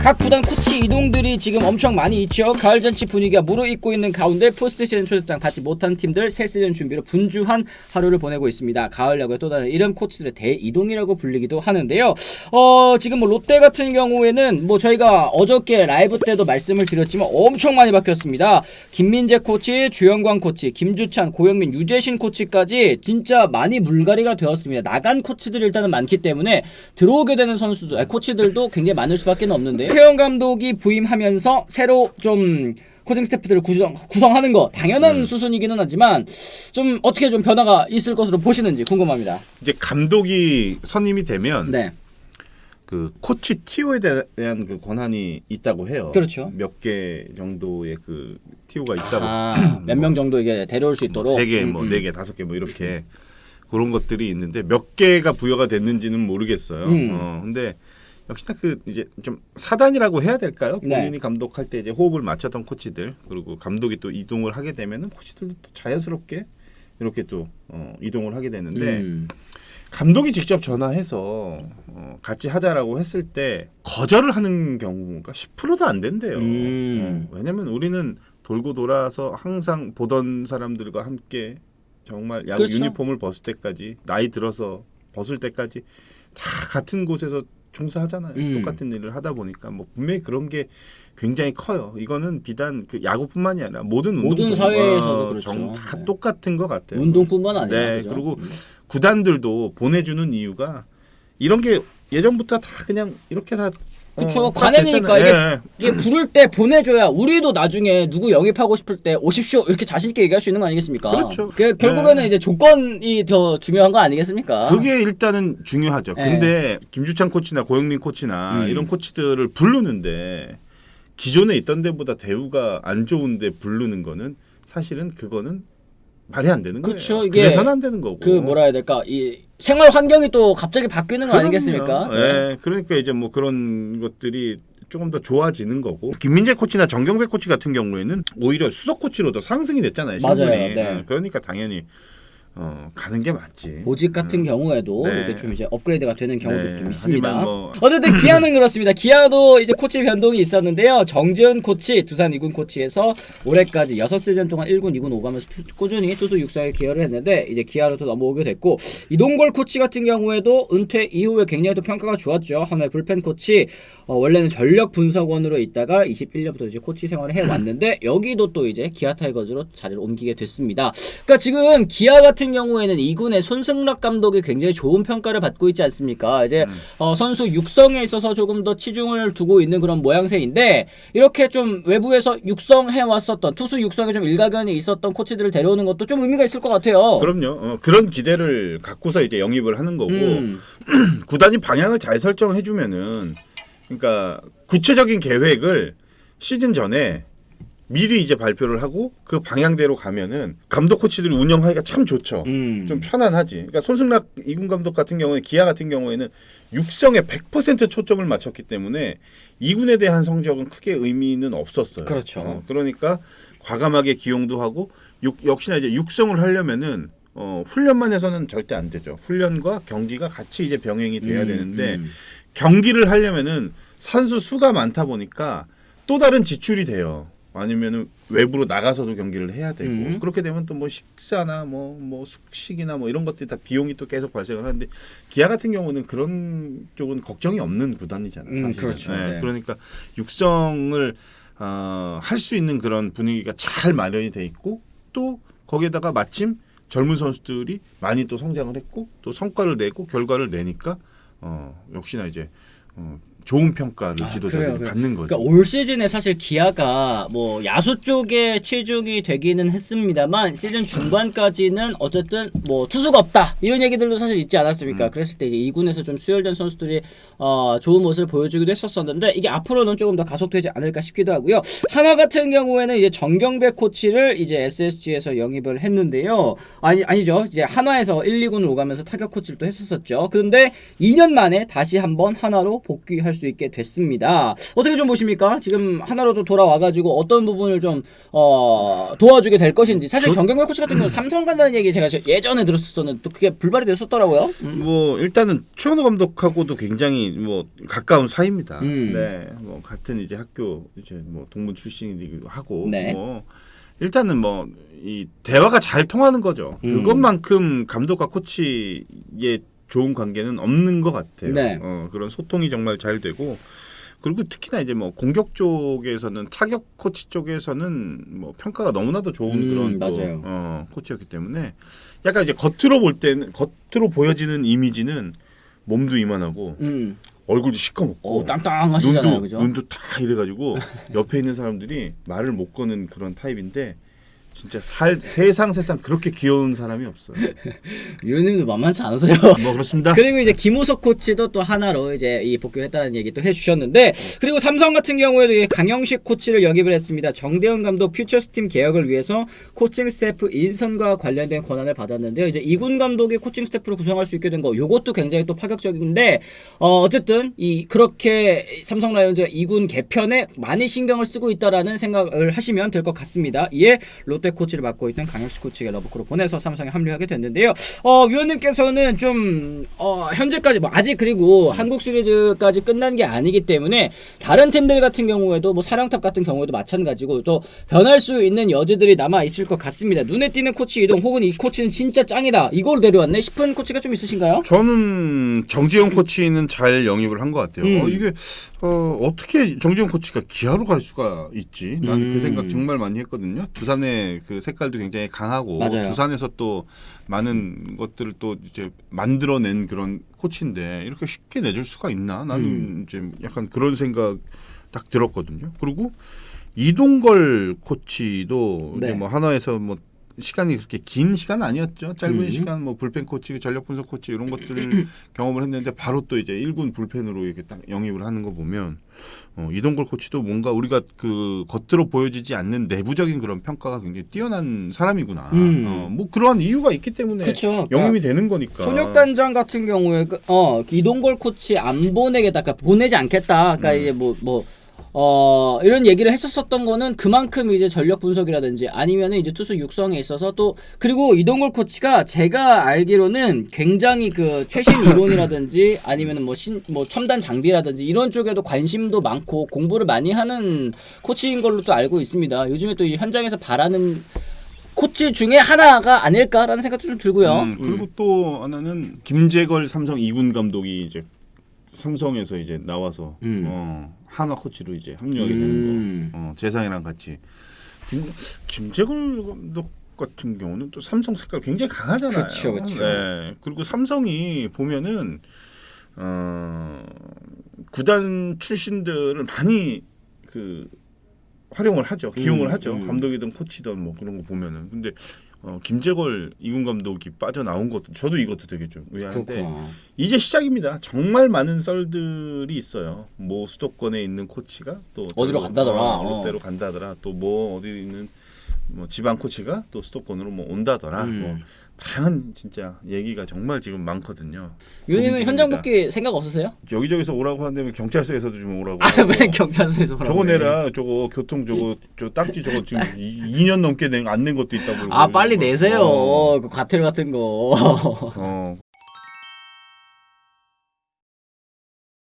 각 구단 코치 이동들이 지금 엄청 많이 있죠. 가을 잔치 분위기가 무르익고 있는 가운데 포스트 시즌 초대장 받지 못한 팀들 새 시즌 준비로 분주한 하루를 보내고 있습니다. 가을 야구의 또 다른 이름 코치들의 대이동이라고 불리기도 하는데요. 지금 뭐 롯데 같은 경우에는 뭐 저희가 어저께 라이브 때도 말씀을 드렸지만 엄청 많이 바뀌었습니다. 김민재 코치, 주영광 코치, 김주찬, 고영민, 유재신 코치까지 진짜 많이 물갈이가 되었습니다. 나간 코치들이 일단은 많기 때문에 들어오게 되는 선수들, 코치들도 굉장히 많을 수밖에 없는데 최영 감독이 부임하면서 새로 좀 코칭 스태프들을 구성하는 거 당연한 수순이기는 하지만 좀 어떻게 좀 변화가 있을 것으로 보시는지 궁금합니다. 이제 감독이 선임이 되면 네. 그 코치 TO에 대한 그 권한이 있다고 해요. 그렇죠. 몇 개 정도의 그 TO가 있다고. 몇 명 정도 이게 데려올 수 있도록 3개, 뭐 4개, 5개 뭐 이렇게 그런 것들이 있는데 몇 개가 부여가 됐는지는 모르겠어요. 근데 역시나 그 이제 좀 사단이라고 해야 될까요? 본인이 네. 감독할 때 이제 호흡을 맞췄던 코치들 그리고 감독이 또 이동을 하게 되면은 코치들도 또 자연스럽게 이렇게 또 이동을 하게 되는데 감독이 직접 전화해서 같이 하자라고 했을 때 거절을 하는 경우가 10%도 안 된대요. 왜냐면 우리는 돌고 돌아서 항상 보던 사람들과 함께 정말 야구 그렇죠. 유니폼을 벗을 때까지 나이 들어서 벗을 때까지 다 같은 곳에서 종사하잖아요. 똑같은 일을 하다 보니까 뭐 분명히 그런 게 굉장히 커요. 이거는 비단 그 야구뿐만이 아니라 모든 사회에서도 그렇죠. 다 네. 똑같은 것 같아요. 운동뿐만 아니라 네, 그죠? 그리고 구단들도 보내주는 이유가 이런 게 예전부터 다 그냥 이렇게 다 그렇죠. 다 관행이니까 됐잖아요. 이게 부를 때 보내줘야 우리도 나중에 누구 영입하고 싶을 때 오십시오 이렇게 자신 있게 얘기할 수 있는 거 아니겠습니까? 그렇죠. 결국에는 이제 조건이 더 중요한 거 아니겠습니까? 그게 일단은 중요하죠. 네. 근데 김주찬 코치나 고영민 코치나 이런 코치들을 부르는데 기존에 있던 데보다 대우가 안 좋은데 부르는 거는 사실은 그거는 말이 안 되는 그렇죠. 거예요. 이게 그래서는 안 되는 거고. 그 뭐라 해야 될까 이 생활 환경이 또 갑자기 바뀌는 거 아니겠습니까? 네. 그러니까 이제 뭐 그런 것들이 조금 더 좋아지는 거고 김민재 코치나 정경배 코치 같은 경우에는 오히려 수석 코치로 더 상승이 됐잖아요. 신분이. 맞아요. 네. 그러니까 당연히 가는 게 맞지. 보직 같은 경우에도 네. 이렇게 좀 이제 업그레이드가 되는 경우도 네. 좀 있습니다. 하지만 뭐 어쨌든 기아는 그렇습니다. 기아도 이제 코치 변동이 있었는데요. 정재훈 코치, 두산 2군 코치에서 올해까지 6시즌 동안 1군, 2군 오가면서 꾸준히 투수 육성에 기여를 했는데 이제 기아로 또 넘어오게 됐고 이동걸 코치 같은 경우에도 은퇴 이후에 굉장히 또 평가가 좋았죠. 하나의 불펜 코치 원래는 전력 분석원으로 있다가 21년부터 이제 코치 생활을 해왔는데 여기도 또 이제 기아 타이거즈로 자리를 옮기게 됐습니다. 그러니까 지금 기아 같은 경우에는 2군의 손승락 감독이 굉장히 좋은 평가를 받고 있지 않습니까? 이제 선수 육성에 있어서 조금 더 치중을 두고 있는 그런 모양새인데 이렇게 좀 외부에서 육성해 왔었던 투수 육성에 좀 일가견이 있었던 코치들을 데려오는 것도 좀 의미가 있을 것 같아요. 그럼요. 그런 기대를 갖고서 이제 영입을 하는 거고 구단이 방향을 잘 설정해 주면은 그러니까 구체적인 계획을 시즌 전에 미리 이제 발표를 하고 그 방향대로 가면은 감독 코치들이 운영하기가 참 좋죠. 좀 편안하지. 그러니까 손승락 이군 감독 같은 경우에 기아 같은 경우에는 육성에 100% 초점을 맞췄기 때문에 2군에 대한 성적은 크게 의미는 없었어요. 그렇죠. 그러니까 과감하게 기용도 하고 역시나 이제 육성을 하려면은 훈련만 해서는 절대 안 되죠. 훈련과 경기가 같이 이제 병행이 돼야 되는데 경기를 하려면은 선수 수가 많다 보니까 또 다른 지출이 돼요. 아니면은 외부로 나가서도 경기를 해야 되고 그렇게 되면 또 뭐 식사나 뭐 숙식이나 뭐 이런 것들이 다 비용이 또 계속 발생을 하는데 기아 같은 경우는 그런 쪽은 걱정이 없는 구단이잖아요. 사실은. 그렇죠. 네. 네. 그러니까 육성을 할 수 있는 그런 분위기가 잘 마련이 돼 있고 또 거기에다가 마침 젊은 선수들이 많이 또 성장을 했고 또 성과를 내고 결과를 내니까 역시나 이제 좋은 평가를 지도자들이 받는 거죠. 그러니까 올 시즌에 사실 기아가 뭐 야수 쪽에 치중이 되기는 했습니다만 시즌 중반까지는 어쨌든 뭐 투수가 없다 이런 얘기들도 사실 있지 않았습니까? 그랬을 때 이제 2군에서 좀 수혈된 선수들이 좋은 모습을 보여주기도 했었었는데 이게 앞으로는 조금 더 가속되지 않을까 싶기도 하고요. 하나 같은 경우에는 이제 정경배 코치를 이제 SSG에서 영입을 했는데요. 아니죠. 이제 한화에서 1, 2군을 오가면서 타격 코치를 또 했었었죠. 그런데 2년 만에 다시 한번 하나로 복귀할 할 수 있게 됐습니다. 어떻게 좀 보십니까? 지금 하나로도 돌아와가지고 어떤 부분을 좀 도와주게 될 것인지. 사실 정경배 코치 같은 경우는 삼성 간다는 얘기 제가 예전에 들었었는데 또 그게 불발이 됐었더라고요. 뭐 일단은 최원호 감독하고도 굉장히 뭐 가까운 사이입니다. 네, 뭐 같은 이제 학교 이제 뭐 동문 출신이기도 하고, 네. 뭐 일단은 뭐 이 대화가 잘 통하는 거죠. 그것만큼 감독과 코치의 좋은 관계는 없는 것 같아요. 네. 그런 소통이 정말 잘 되고. 그리고 특히나 이제 뭐 공격 쪽에서는 타격 코치 쪽에서는 뭐 평가가 너무나도 좋은 그런 맞아요. 또, 코치였기 때문에 약간 이제 겉으로 볼 때는 겉으로 보여지는 이미지는 몸도 이만하고 얼굴도 시커멓고 땅땅하시잖아요, 그죠? 눈도 다 이래가지고 옆에 있는 사람들이 말을 못 거는 그런 타입인데 진짜 세상 그렇게 귀여운 사람이 없어요. 위원님도 만만치 않으세요. 뭐 그렇습니다. 그리고 이제 김우석 코치도 또 하나로 이제 이 복귀를 했다는 얘기 또 해주셨는데, 그리고 삼성 같은 경우에도 이 강영식 코치를 영입을 했습니다. 정대현 감독 퓨처스팀 개혁을 위해서 코칭 스태프 인선과 관련된 권한을 받았는데요. 이제 이군 감독이 코칭 스태프로 구성할 수 있게 된 거, 요것도 굉장히 또 파격적인데, 어쨌든 그렇게 삼성 라이온즈가 이군 개편에 많이 신경을 쓰고 있다라는 생각을 하시면 될 것 같습니다. 이에 롯데 코치를 맡고 있던 강영식 코치가 러브콜을 보내서 삼성에 합류하게 됐는데요. 위원님께서는 좀 현재까지 뭐 아직 그리고 한국 시리즈까지 끝난 게 아니기 때문에 다른 팀들 같은 경우에도 뭐 사령탑 같은 경우에도 마찬가지고 또 변할 수 있는 여지들이 남아 있을 것 같습니다. 눈에 띄는 코치 이동 혹은 이 코치는 진짜 짱이다, 이걸 데려왔네 싶은 코치가 좀 있으신가요? 저는 정지영 코치는 잘 영입을 한 것 같아요. 이게 어떻게 정지영 코치가 기아로 갈 수가 있지? 나는 그 생각 정말 많이 했거든요. 두산의 그 색깔도 굉장히 강하고, 맞아요. 두산에서 또 많은 것들을 또 이제 만들어낸 그런 코치인데 이렇게 쉽게 내줄 수가 있나? 나는 이제 약간 그런 생각 딱 들었거든요. 그리고 이동걸 코치도 네. 이제 뭐 하나에서 뭐 시간이 그렇게 긴 시간 아니었죠. 짧은 시간 뭐 불펜 코치, 전력 분석 코치 이런 것들을 경험을 했는데 바로 또 이제 1군 불펜으로 이렇게 딱 영입을 하는 거 보면 이동걸 코치도 뭔가 우리가 그 겉으로 보여지지 않는 내부적인 그런 평가가 굉장히 뛰어난 사람이구나. 뭐 그러한 이유가 있기 때문에 그쵸. 영입이 되는 거니까. 손혁단장 같은 경우에 이동걸 코치 안 보내겠다, 그러니까 보내지 않겠다. 그러니까 이제 이런 얘기를 했었던 거는 그만큼 이제 전력 분석이라든지 아니면은 이제 투수 육성에 있어서 또, 그리고 이동걸 코치가 제가 알기로는 굉장히 그 최신 이론이라든지 아니면은 뭐 첨단 장비라든지 이런 쪽에도 관심도 많고 공부를 많이 하는 코치인 걸로 또 알고 있습니다. 요즘에 또 이 현장에서 바라는 코치 중에 하나가 아닐까라는 생각도 좀 들고요. 그리고 또 하나는 김재걸 삼성 2군 감독이 이제 삼성에서 이제 나와서 한화 코치로 이제 합류하게 되는 거. 재상이랑 같이. 김재걸 감독 같은 경우는 또 삼성 색깔 굉장히 강하잖아요. 그렇죠. 네. 그리고 삼성이 보면은 구단 출신들을 많이 활용을 하죠. 기용을 하죠. 감독이든 코치든 뭐 그런 거 보면은. 근데 김재걸 2군 감독이 빠져나온 것도, 저도 이것도 되게 좀 의아한데, 그렇구나. 이제 시작입니다. 정말 많은 썰들이 있어요. 뭐 수도권에 있는 코치가 또 어디로 간다더라. 롯데로 간다더라. 또 뭐 어디 있는 뭐 지방 코치가 또 수도권으로 뭐 온다더라. 뭐 다양한 진짜 얘기가 정말 지금 많거든요. 위원님은 현장 복귀 생각 없으세요? 여기저기서 오라고 하는데 경찰서에서도 좀 오라고. 왜 경찰서에서 저거 내라. 저거 교통 저 딱지 저거 지금 2년 넘게 안 낸 것도 있다고. 빨리 내세요. 그 과태료 같은 거.